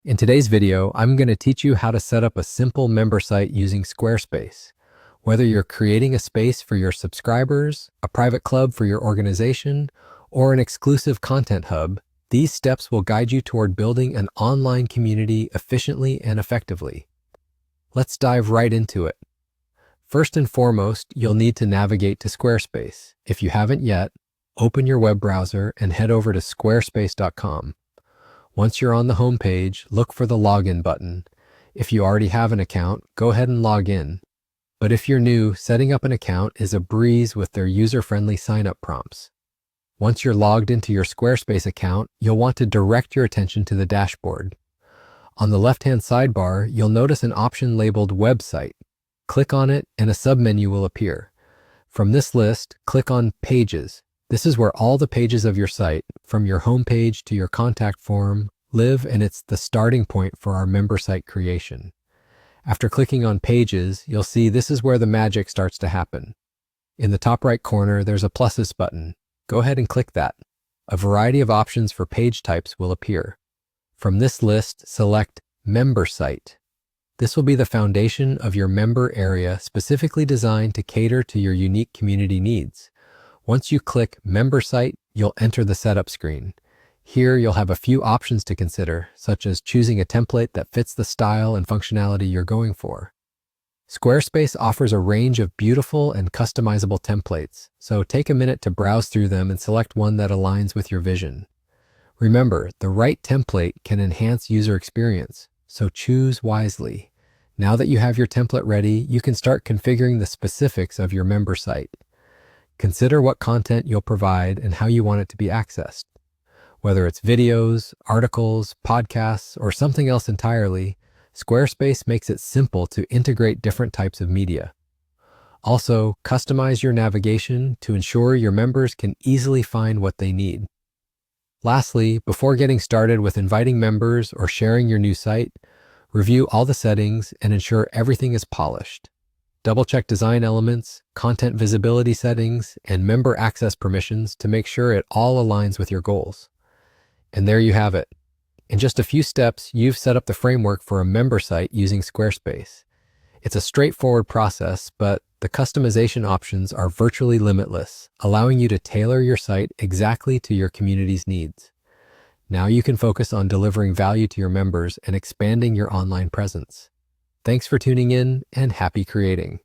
In today's video, I'm going to teach you how to set up a simple member site using Squarespace. Whether you're creating a space for your subscribers, a private club for your organization, or an exclusive content hub, these steps will guide you toward building an online community efficiently and effectively. Let's dive right into it. First and foremost, you'll need to navigate to Squarespace. If you haven't yet, open your web browser and head over to squarespace.com. Once you're on the home page, look for the login button. If you already have an account, go ahead and log in. But if you're new, setting up an account is a breeze with their user-friendly sign-up prompts. Once you're logged into your Squarespace account, you'll want to direct your attention to the dashboard. On the left-hand sidebar, you'll notice an option labeled Website. Click on it and a submenu will appear. From this list, click on Pages. This is where all the pages of your site, from your home page to your contact form, live, and it's the starting point for our member site creation. After clicking on Pages, you'll see this is where the magic starts to happen. In the top right corner, there's a pluses button. Go ahead and click that. A variety of options for page types will appear. From this list, select Member Site. This will be the foundation of your member area specifically designed to cater to your unique community needs. Once you click Member Site, you'll enter the setup screen. Here, you'll have a few options to consider, such as choosing a template that fits the style and functionality you're going for. Squarespace offers a range of beautiful and customizable templates, so take a minute to browse through them and select one that aligns with your vision. Remember, the right template can enhance user experience, so choose wisely. Now that you have your template ready, you can start configuring the specifics of your member site. Consider what content you'll provide and how you want it to be accessed. Whether it's videos, articles, podcasts, or something else entirely, Squarespace makes it simple to integrate different types of media. Also, customize your navigation to ensure your members can easily find what they need. Lastly, before getting started with inviting members or sharing your new site, review all the settings and ensure everything is polished. Double-check design elements, content visibility settings, and member access permissions to make sure it all aligns with your goals. And there you have it. In just a few steps, you've set up the framework for a member site using Squarespace. It's a straightforward process, but the customization options are virtually limitless, allowing you to tailor your site exactly to your community's needs. Now you can focus on delivering value to your members and expanding your online presence. Thanks for tuning in, and happy creating.